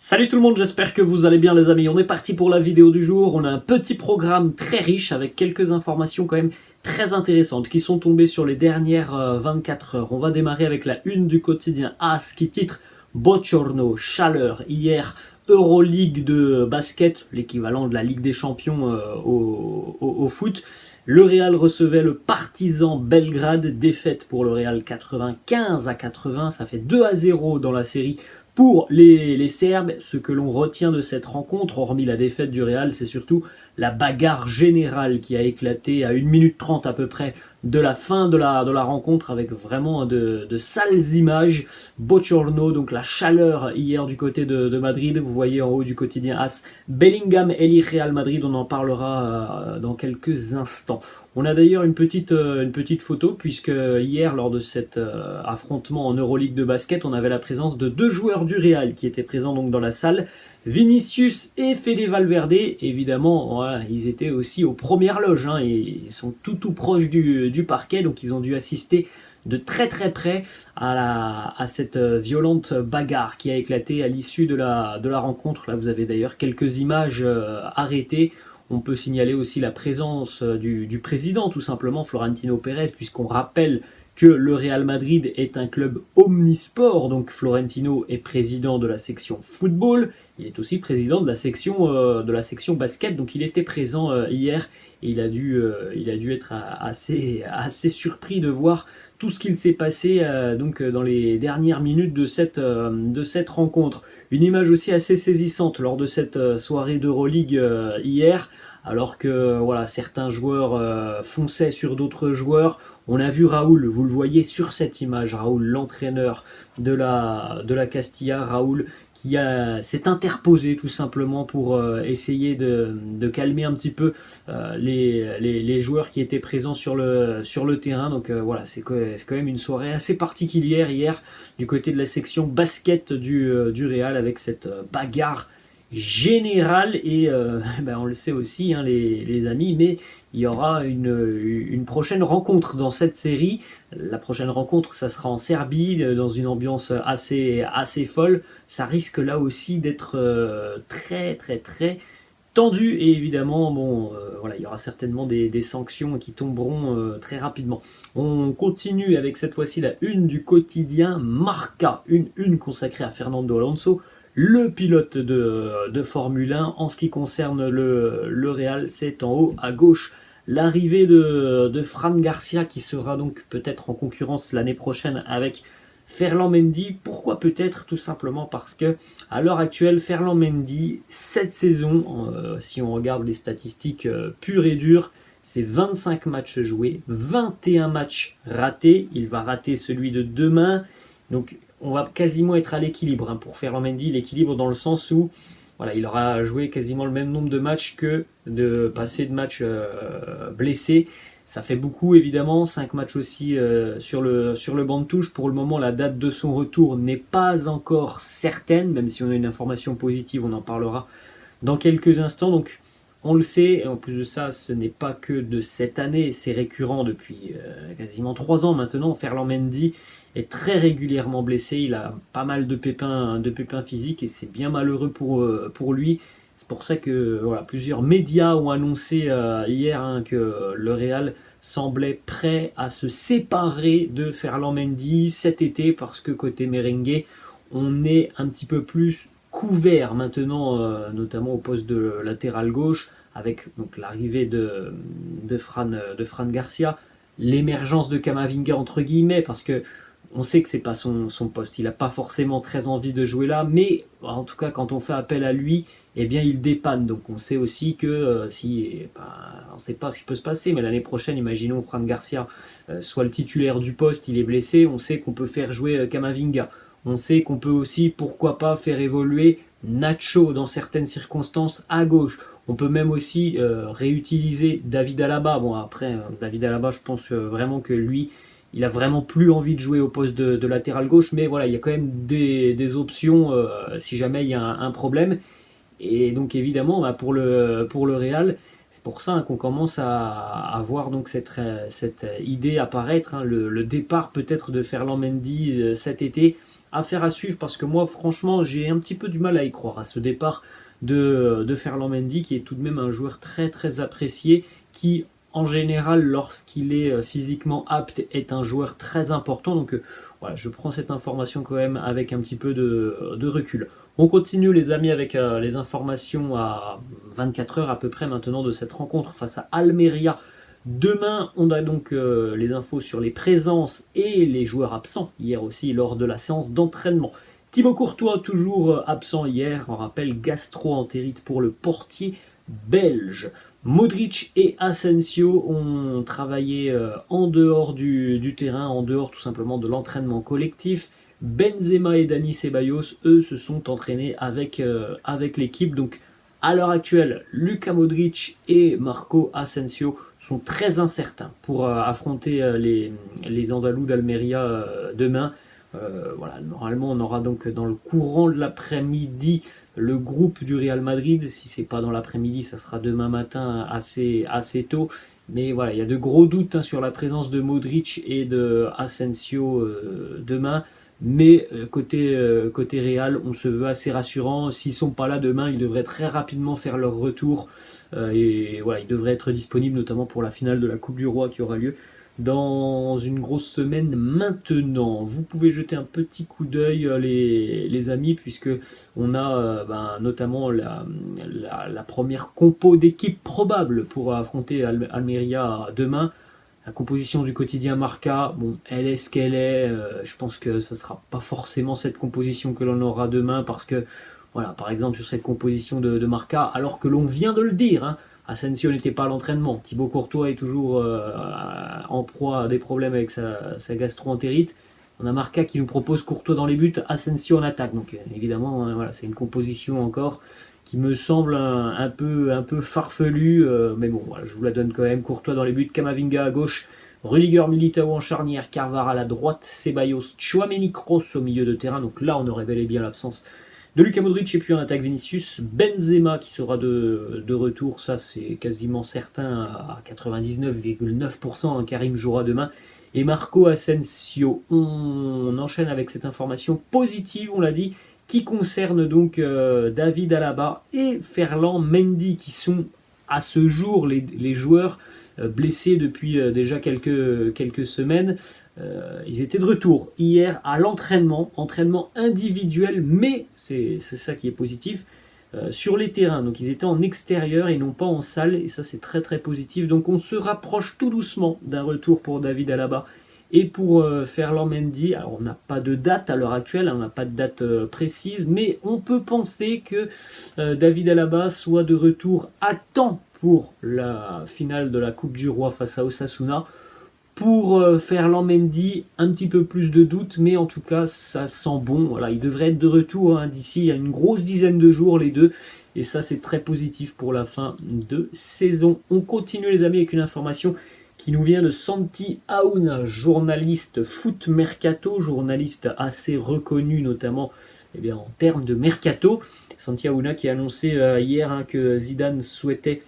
Salut tout le monde, j'espère que vous allez bien les amis. On est parti pour la vidéo du jour. On a un petit programme très riche avec quelques informations quand même très intéressantes qui sont tombées sur les dernières 24 heures. On va démarrer avec la une du quotidien AS qui titre Bochorno, chaleur. Hier, Euroleague de basket, l'équivalent de la Ligue des Champions au foot. Le Real recevait le Partizan Belgrade, défaite pour le Real 95-80, ça fait 2-0 dans la série pour les Serbes. Ce que l'on retient de cette rencontre, hormis la défaite du Real, c'est surtout la bagarre générale qui a éclaté à 1 minute 30 à peu près de la fin de la rencontre, avec vraiment de sales images. Bochorno, donc la chaleur hier du côté de Madrid. Vous voyez en haut du quotidien AS Bellingham Eli Real Madrid, on en parlera dans quelques instants. On a d'ailleurs une petite photo, puisque hier, lors de cet affrontement en Euroleague de basket, on avait la présence de deux joueurs du Real qui étaient présents donc dans la salle. Vinicius et Fede Valverde, évidemment, voilà, ils étaient aussi aux premières loges, hein, et ils sont tout proches du parquet, donc ils ont dû assister de très près à cette violente bagarre qui a éclaté à l'issue de la rencontre. Là, vous avez d'ailleurs quelques images arrêtées. On peut signaler aussi la présence du président, tout simplement, Florentino Pérez, puisqu'on rappelle que le Real Madrid est un club omnisport. Donc Florentino est président de la section football, il est aussi président de la section basket, donc il était présent hier, et il a dû être assez surpris de voir tout ce qu'il s'est passé dans les dernières minutes de cette rencontre. Une image aussi assez saisissante lors de cette soirée d'Euroleague hier, alors que voilà, certains joueurs fonçaient sur d'autres joueurs. On a vu Raoul, vous le voyez sur cette image, Raoul, l'entraîneur de la Castilla, Raoul qui s'est interposé tout simplement pour essayer de calmer un petit peu les joueurs qui étaient présents sur le terrain. Donc voilà, c'est quand même une soirée assez particulière hier du côté de la section basket du Real, avec cette bagarre générale. Et on le sait aussi, hein, les amis, mais il y aura une prochaine rencontre dans cette série. La prochaine rencontre, ça sera en Serbie, dans une ambiance assez folle. Ça risque là aussi d'être très tendu, et évidemment, voilà, il y aura certainement des sanctions qui tomberont très rapidement. On continue avec cette fois-ci la une du quotidien Marca, une consacrée à Fernando Alonso, le pilote de Formule 1. En ce qui concerne le Real, c'est en haut à gauche l'arrivée de Fran Garcia, qui sera donc peut-être en concurrence l'année prochaine avec Ferland Mendy. Pourquoi peut-être? Tout simplement parce que à l'heure actuelle, Ferland Mendy, cette saison, si on regarde les statistiques pures et dures, c'est 25 matchs joués, 21 matchs ratés. Il va rater celui de demain, donc on va quasiment être à l'équilibre, hein, pour Ferland Mendy. L'équilibre dans le sens où voilà, il aura joué quasiment le même nombre de matchs que de passer de matchs blessés. Ça fait beaucoup, évidemment. 5 matchs aussi sur le banc de touche. Pour le moment, la date de son retour n'est pas encore certaine, même si on a une information positive, on en parlera dans quelques instants. Donc on le sait, et en plus de ça, ce n'est pas que de cette année, c'est récurrent depuis quasiment 3 ans maintenant. Ferland Mendy est très régulièrement blessé, il a pas mal de pépins physiques, et c'est bien malheureux pour lui. C'est pour ça que voilà, plusieurs médias ont annoncé hier, hein, que le Real semblait prêt à se séparer de Ferland Mendy cet été, parce que côté merengue, on est un petit peu plus couvert maintenant, notamment au poste de latéral gauche, avec donc l'arrivée de Fran Garcia, l'émergence de Camavinga entre guillemets, parce que on sait que c'est pas son poste, il n'a pas forcément très envie de jouer là, mais en tout cas quand on fait appel à lui, eh bien il dépanne. Donc on sait aussi que on ne sait pas ce qui peut se passer, mais l'année prochaine, imaginons Fran Garcia soit le titulaire du poste, il est blessé, on sait qu'on peut faire jouer Camavinga, on sait qu'on peut aussi, pourquoi pas, faire évoluer Nacho dans certaines circonstances à gauche. On peut même aussi réutiliser David Alaba. Bon, après, David Alaba, je pense vraiment que lui, il a vraiment plus envie de jouer au poste de latéral gauche, mais voilà, il y a quand même des options si jamais il y a un problème. Et donc évidemment, pour le Real, c'est pour ça, hein, qu'on commence à voir donc cette idée apparaître, hein, le départ peut-être de Ferland Mendy cet été. Affaire à suivre parce que moi, franchement, j'ai un petit peu du mal à y croire à ce départ de Ferland Mendy, qui est tout de même un joueur très très apprécié, qui en général, lorsqu'il est physiquement apte, est un joueur très important. Donc voilà, je prends cette information quand même avec un petit peu de recul. On continue les amis avec les informations à 24 heures à peu près maintenant de cette rencontre face à Almeria. Demain, on a donc les infos sur les présences et les joueurs absents, hier aussi lors de la séance d'entraînement. Thibaut Courtois, toujours absent hier, on rappelle gastro-entérite pour le portier belge. Modric et Asensio ont travaillé en dehors du terrain, en dehors tout simplement de l'entraînement collectif. Benzema et Dani Ceballos, eux, se sont entraînés avec l'équipe. Donc, à l'heure actuelle, Luka Modric et Marco Asensio sont très incertains pour affronter les Andalous d'Almeria demain. Voilà, normalement, on aura donc dans le courant de l'après-midi le groupe du Real Madrid. Si c'est pas dans l'après-midi, ça sera demain matin assez tôt. Mais voilà, il y a de gros doutes sur la présence de Modric et de Asensio demain. Mais côté Real, on se veut assez rassurant. S'ils sont pas là demain, ils devraient très rapidement faire leur retour. Et voilà, ils devraient être disponibles notamment pour la finale de la Coupe du Roi qui aura lieu dans une grosse semaine maintenant. Vous pouvez jeter un petit coup d'œil les amis, puisque on a notamment la première compo d'équipe probable pour affronter Almeria demain. La composition du quotidien Marca, bon, elle est ce qu'elle est. Je pense que ça ne sera pas forcément cette composition que l'on aura demain, parce que, voilà, par exemple, sur cette composition de Marca, alors que l'on vient de le dire, hein, Asensio n'était pas à l'entraînement. Thibaut Courtois est toujours en proie à des problèmes avec sa gastro-entérite. On a Marca qui nous propose Courtois dans les buts, Asensio en attaque. Donc évidemment, voilà, c'est une composition encore qui me semble un peu farfelue. Mais bon, voilà, je vous la donne quand même. Courtois dans les buts, Camavinga à gauche, Rudiger, Militao en charnière, Carvajal à la droite, Ceballos, Tchouaméni, Kroos au milieu de terrain. Donc là, on aurait bel et bien l'absence de Luka Modric, et puis en attaque Vinicius, Benzema qui sera de retour, ça c'est quasiment certain à 99,9%, Karim jouera demain, et Marco Asensio. On enchaîne avec cette information positive, on l'a dit, qui concerne donc David Alaba et Ferland Mendy, qui sont à ce jour les joueurs blessés depuis déjà quelques semaines. Ils étaient de retour hier à l'entraînement individuel, mais c'est ça qui est positif, sur les terrains. Donc ils étaient en extérieur et non pas en salle, et ça c'est très très positif. Donc on se rapproche tout doucement d'un retour pour David Alaba et pour Ferland Mendy. Alors on n'a pas de date à l'heure actuelle, on n'a pas de date précise, mais on peut penser que David Alaba soit de retour à temps pour la finale de la Coupe du Roi face à Osasuna. Pour Ferland Mendy, un petit peu plus de doute, mais en tout cas, ça sent bon. Voilà, il devrait être de retour d'ici une grosse dizaine de jours, les deux. Et ça, c'est très positif pour la fin de saison. On continue, les amis, avec une information qui nous vient de Santi Aouna, journaliste foot mercato, journaliste assez reconnu, notamment en termes de mercato. Santi Aouna qui a annoncé hier que Zidane souhaitait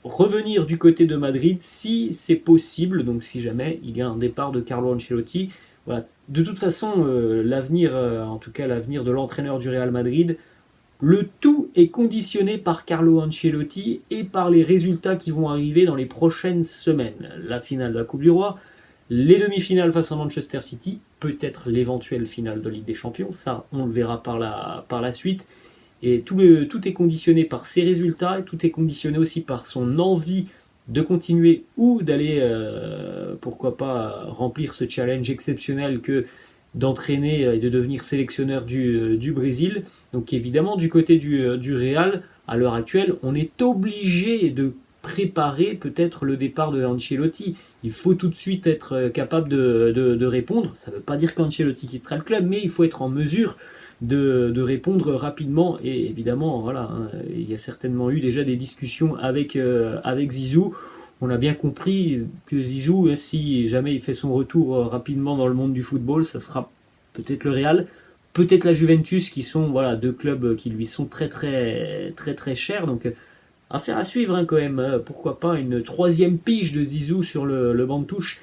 revenir du côté de Madrid si c'est possible, donc si jamais il y a un départ de Carlo Ancelotti. Voilà. De toute façon, l'avenir, en tout cas l'avenir de l'entraîneur du Real Madrid, le tout est conditionné par Carlo Ancelotti et par les résultats qui vont arriver dans les prochaines semaines. La finale de la Coupe du Roi, les demi-finales face à Manchester City, peut-être l'éventuelle finale de Ligue des Champions, ça on le verra par la suite. Et tout est conditionné par ses résultats, et tout est conditionné aussi par son envie de continuer ou d'aller, pourquoi pas, remplir ce challenge exceptionnel que d'entraîner et de devenir sélectionneur du Brésil. Donc évidemment, du côté du Real, à l'heure actuelle, on est obligé de préparer peut-être le départ de Ancelotti. Il faut tout de suite être capable de répondre. Ça ne veut pas dire qu'Ancelotti quittera le club, mais il faut être en mesure de répondre rapidement. Et évidemment, voilà, il y a certainement eu déjà des discussions avec Zizou. On a bien compris que Zizou, si jamais il fait son retour rapidement dans le monde du football, ça sera peut-être le Real, peut-être la Juventus, qui sont deux clubs qui lui sont très très très très chers. Donc affaire à suivre quand même. Pourquoi pas une troisième pige de Zizou sur le banc de touche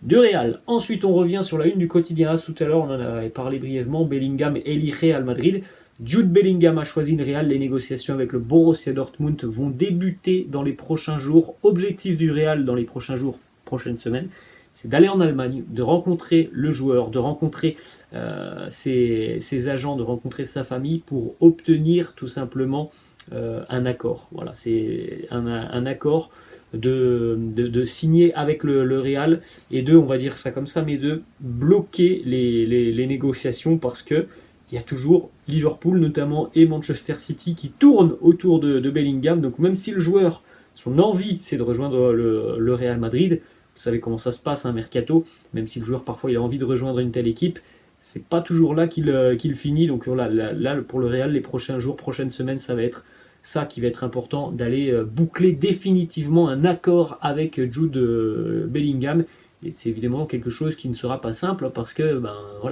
du Real. Ensuite, on revient sur la une du quotidien AS. Tout à l'heure, on en avait parlé brièvement. Bellingham et Eli Real Madrid. Jude Bellingham a choisi le Real. Les négociations avec le Borussia Dortmund vont débuter dans les prochains jours. Objectif du Real dans les prochains jours, prochaines semaines, c'est d'aller en Allemagne, de rencontrer le joueur, de rencontrer ses agents, de rencontrer sa famille pour obtenir tout simplement un accord. Voilà, c'est un accord de signer avec le Real et de, on va dire ça comme ça, mais de bloquer les négociations parce que il y a toujours Liverpool notamment et Manchester City qui tournent autour de Bellingham. Donc même si le joueur, son envie, c'est de rejoindre le Real Madrid, vous savez comment ça se passe, un mercato, même si le joueur parfois il a envie de rejoindre une telle équipe, c'est pas toujours là qu'il finit. Donc là, pour le Real, les prochains jours, prochaines semaines, ça va être ça qui va être important, d'aller boucler définitivement un accord avec Jude Bellingham. Et c'est évidemment quelque chose qui ne sera pas simple parce que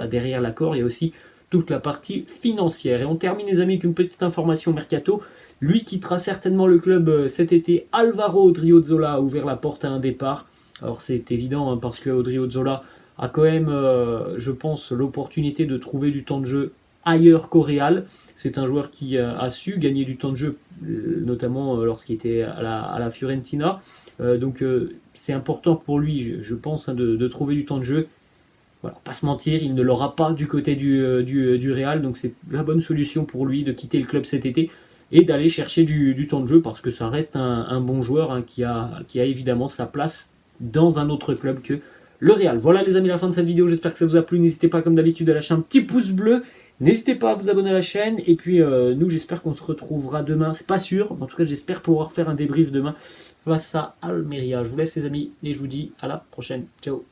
derrière l'accord, il y a aussi toute la partie financière. Et on termine les amis avec une petite information mercato. Lui quittera certainement le club cet été. Alvaro Odriozola a ouvert la porte à un départ. Alors c'est évident parce que Odriozola a quand même, je pense, l'opportunité de trouver du temps de jeu ailleurs qu'au Real. C'est un joueur qui a su gagner du temps de jeu, notamment lorsqu'il était à la Fiorentina. Donc c'est important pour lui, je pense, de trouver du temps de jeu. Voilà, pas se mentir, il ne l'aura pas du côté du Real, donc c'est la bonne solution pour lui de quitter le club cet été et d'aller chercher du temps de jeu parce que ça reste un bon joueur qui a évidemment sa place dans un autre club que le Real. Voilà les amis, la fin de cette vidéo, j'espère que ça vous a plu. N'hésitez pas comme d'habitude à lâcher un petit pouce bleu, n'hésitez pas à vous abonner à la chaîne et puis nous j'espère qu'on se retrouvera demain, c'est pas sûr, en tout cas j'espère pouvoir faire un débrief demain face à Almeria. Je vous laisse les amis et je vous dis à la prochaine, ciao.